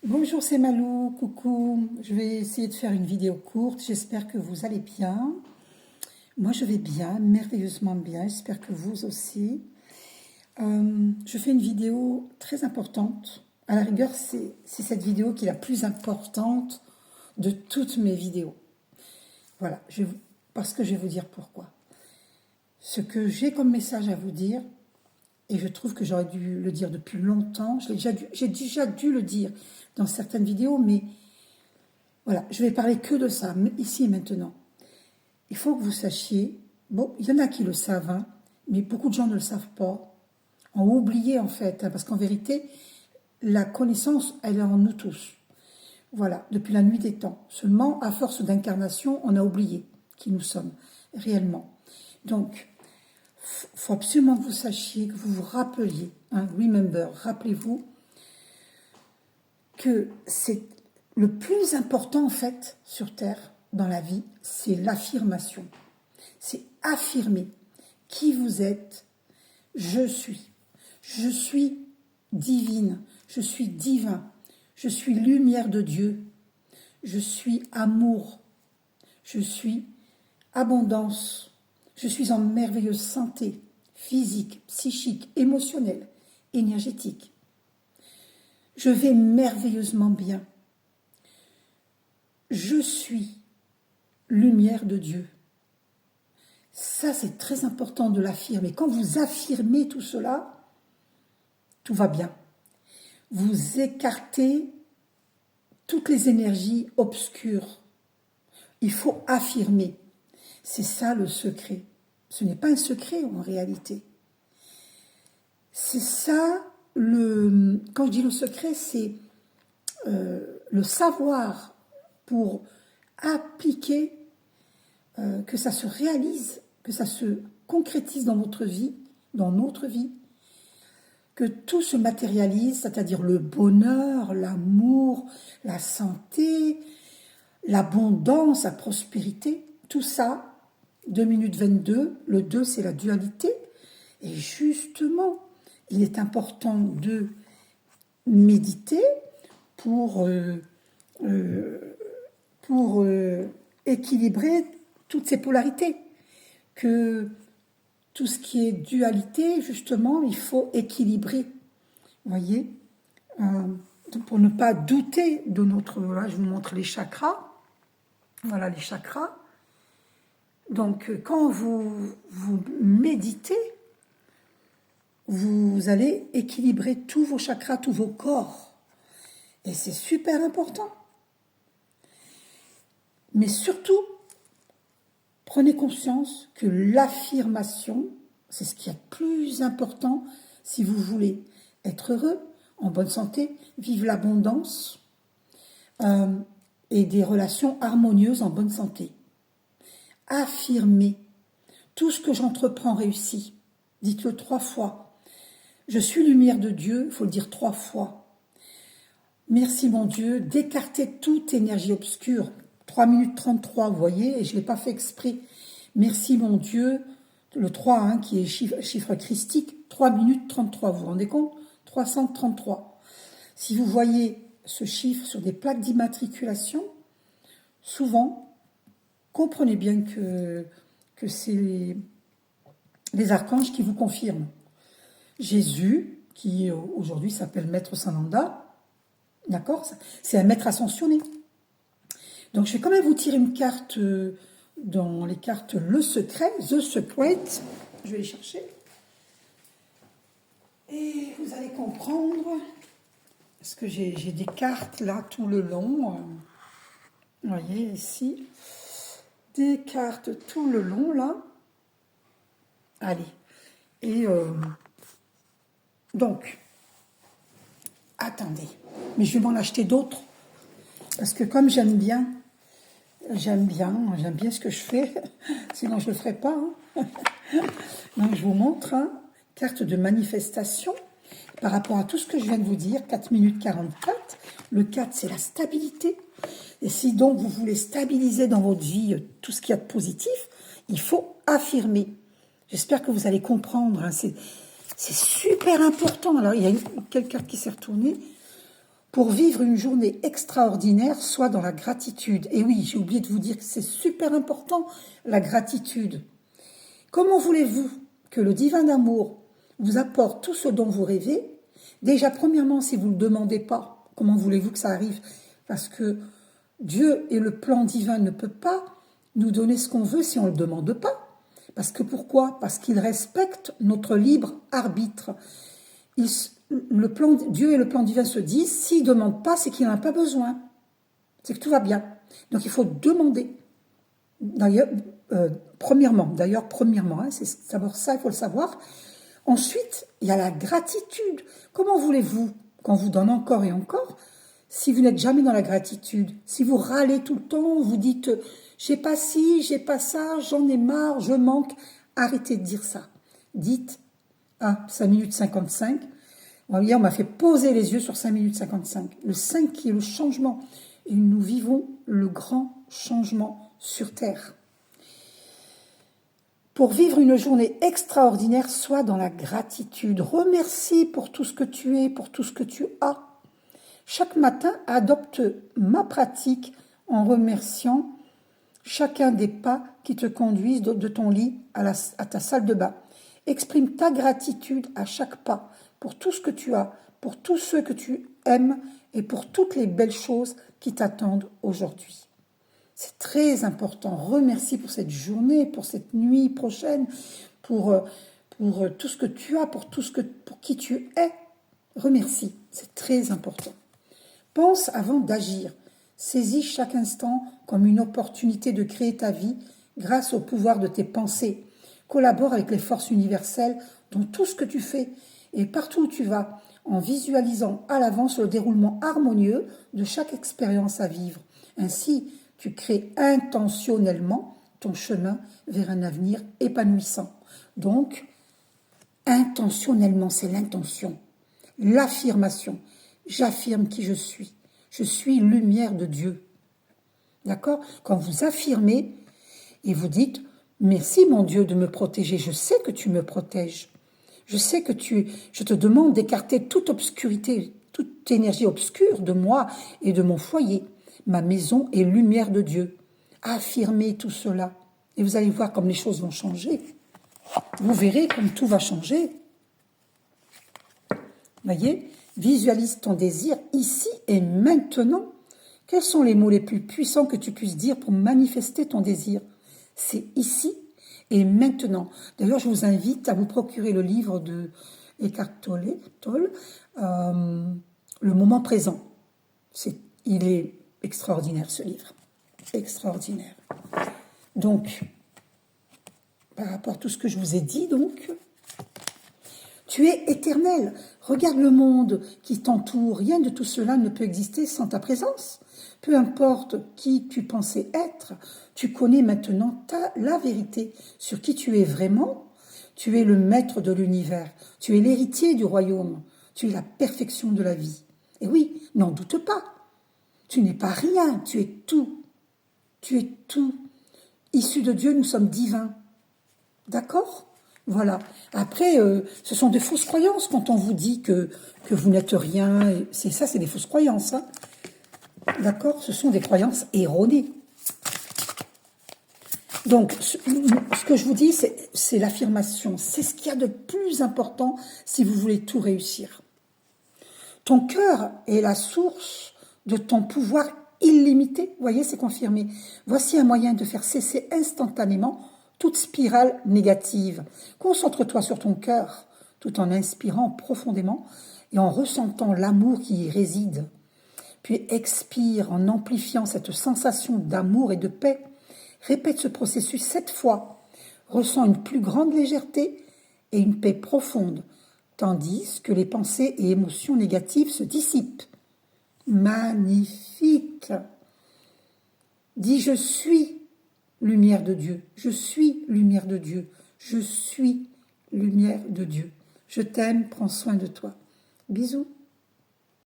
Bonjour, c'est Malou, coucou. Je vais essayer de faire une vidéo courte. J'espère que vous allez bien. Moi, je vais bien, merveilleusement bien. J'espère que vous aussi. Je fais une vidéo très importante. À la rigueur, c'est cette vidéo qui est la plus importante de toutes mes vidéos. Voilà, parce que je vais vous dire pourquoi. Ce que j'ai comme message à vous dire, et je trouve que j'aurais dû le dire depuis longtemps, j'ai déjà dû le dire dans certaines vidéos, mais voilà, je vais parler que de ça, ici et maintenant. Il faut que vous sachiez, bon, il y en a qui le savent, hein, mais beaucoup de gens ne le savent pas, ont oublié en fait, hein, parce qu'en vérité, la connaissance, elle est en nous tous. Voilà, depuis la nuit des temps. Seulement, à force d'incarnation, on a oublié qui nous sommes réellement. Donc, il faut absolument que vous sachiez, que vous vous rappeliez, hein, remember, rappelez-vous que c'est le plus important en fait sur Terre, dans la vie, c'est l'affirmation. C'est affirmer qui vous êtes. Je suis. Je suis divine. Je suis divin. Je suis lumière de Dieu. Je suis amour. Je suis abondance. Je suis en merveilleuse santé physique, psychique, émotionnelle, énergétique. Je vais merveilleusement bien. Je suis lumière de Dieu. Ça, c'est très important de l'affirmer. Quand vous affirmez tout cela, tout va bien. Vous écartez toutes les énergies obscures. Il faut affirmer. C'est ça le secret. Ce n'est pas un secret en réalité. C'est ça, quand je dis le secret, c'est le savoir pour appliquer, que ça se réalise, que ça se concrétise dans votre vie, dans notre vie, que tout se matérialise, c'est-à-dire le bonheur, l'amour, la santé, l'abondance, la prospérité, tout ça, 2 minutes 22, le 2 c'est la dualité, et justement, il est important de méditer pour équilibrer toutes ces polarités, que tout ce qui est dualité, justement, il faut équilibrer, vous voyez, pour ne pas douter de notre... Là, je vous montre les chakras, voilà les chakras. Donc, quand vous méditez, vous allez équilibrer tous vos chakras, tous vos corps. Et c'est super important. Mais surtout, prenez conscience que l'affirmation, c'est ce qui est le plus important si vous voulez être heureux, en bonne santé, vivre l'abondance et des relations harmonieuses en bonne santé. Affirmez. Tout ce que j'entreprends réussit. Dites-le 3 fois. Je suis lumière de Dieu, il faut le dire 3 fois. Merci mon Dieu d'écarter toute énergie obscure. 3 minutes 33, vous voyez, et je ne l'ai pas fait exprès. Merci mon Dieu, le 3, hein, qui est chiffre christique, 3 minutes 33, vous vous rendez compte? 333. Si vous voyez ce chiffre sur des plaques d'immatriculation, souvent, comprenez bien que c'est les archanges qui vous confirment. Jésus, qui aujourd'hui s'appelle Maître Sananda, d'accord? C'est un maître ascensionné. Donc, je vais quand même vous tirer une carte dans les cartes Le Secret, The Secret. Je vais les chercher. Et vous allez comprendre, parce que j'ai des cartes là tout le long. Vous voyez ici, des cartes tout le long là. Allez. Et donc, attendez. Mais je vais m'en acheter d'autres. Parce que comme j'aime bien ce que je fais, sinon je ne le ferai pas. Hein. Donc je vous montre, hein, carte de manifestation par rapport à tout ce que je viens de vous dire, 4 minutes 44. Le 4, c'est la stabilité. Et si donc vous voulez stabiliser dans votre vie tout ce qu'il y a de positif, il faut affirmer. J'espère que vous allez comprendre. Hein, c'est super important. Alors, il y a quelle carte qui s'est retournée Pour vivre une journée extraordinaire, sois dans la gratitude. Et oui, j'ai oublié de vous dire que c'est super important, la gratitude. Comment voulez-vous que le divin amour vous apporte tout ce dont vous rêvez? Déjà, premièrement, si vous ne le demandez pas, comment voulez-vous que ça arrive? Parce que Dieu et le plan divin ne peut pas nous donner ce qu'on veut si on ne le demande pas. Parce que pourquoi? Parce qu'il respecte notre libre arbitre. Dieu et le plan divin se disent, s'il ne demande pas, c'est qu'il n'en a pas besoin. C'est que tout va bien. Donc il faut demander. D'ailleurs, premièrement, hein, c'est d'abord ça, il faut le savoir. Ensuite, il y a la gratitude. Comment voulez-vous qu'on vous donne encore et encore si vous n'êtes jamais dans la gratitude? Si vous râlez tout le temps, vous dites « j'ai pas ci, j'ai pas ça, j'en ai marre, je manque », arrêtez de dire ça. Dites « 5 minutes 55 ». Hier, on m'a fait poser les yeux sur 5 minutes 55. Le 5 qui est le changement. Et nous vivons le grand changement sur Terre. Pour vivre une journée extraordinaire, sois dans la gratitude. Remercie pour tout ce que tu es, pour tout ce que tu as. Chaque matin, adopte ma pratique en remerciant chacun des pas qui te conduisent de ton lit à ta salle de bain. Exprime ta gratitude à chaque pas pour tout ce que tu as, pour tous ceux que tu aimes et pour toutes les belles choses qui t'attendent aujourd'hui. C'est très important. Remercie pour cette journée, pour cette nuit prochaine, pour tout ce que tu as, pour qui tu es. Remercie. C'est très important. Pense avant d'agir. Saisis chaque instant comme une opportunité de créer ta vie grâce au pouvoir de tes pensées. Collabore avec les forces universelles dans tout ce que tu fais et partout où tu vas, en visualisant à l'avance le déroulement harmonieux de chaque expérience à vivre. Ainsi, tu crées intentionnellement ton chemin vers un avenir épanouissant. Donc, intentionnellement, c'est l'intention, l'affirmation. J'affirme qui je suis. Je suis lumière de Dieu. D'accord? Quand vous affirmez et vous dites « Merci mon Dieu de me protéger, je sais que tu me protèges. Je sais que je te demande d'écarter toute obscurité, toute énergie obscure de moi et de mon foyer. Ma maison est lumière de Dieu. » Affirmez tout cela et vous allez voir comme les choses vont changer. Vous verrez comme tout va changer. Voyez, visualise ton désir ici et maintenant. Quels sont les mots les plus puissants que tu puisses dire pour manifester ton désir? C'est ici et maintenant. D'ailleurs, je vous invite à vous procurer le livre de Eckhart Tolle, Le moment présent. Il est extraordinaire, ce livre. Extraordinaire. Donc, par rapport à tout ce que je vous ai dit, donc, tu es éternel. Regarde le monde qui t'entoure. Rien de tout cela ne peut exister sans ta présence. Peu importe qui tu pensais être, tu connais maintenant la vérité sur qui tu es vraiment. Tu es le maître de l'univers. Tu es l'héritier du royaume. Tu es la perfection de la vie. Et oui, n'en doute pas. Tu n'es pas rien. Tu es tout. Tu es tout. Issus de Dieu, nous sommes divins. D'accord ? Voilà. Après, ce sont des fausses croyances quand on vous dit que vous n'êtes rien. C'est des fausses croyances. Hein. D'accord? Ce sont des croyances erronées. Donc, ce que je vous dis, c'est l'affirmation. C'est ce qu'il y a de plus important si vous voulez tout réussir. Ton cœur est la source de ton pouvoir illimité. Vous voyez, c'est confirmé. Voici un moyen de faire cesser instantanément toute spirale négative. Concentre-toi sur ton cœur, tout en inspirant profondément et en ressentant l'amour qui y réside. Puis expire en amplifiant cette sensation d'amour et de paix. Répète ce processus 7 fois. Ressens une plus grande légèreté et une paix profonde, tandis que les pensées et émotions négatives se dissipent. Magnifique! Dis « Je suis lumière de Dieu. Je suis lumière de Dieu. Je suis lumière de Dieu. Je t'aime, prends soin de toi. » Bisous.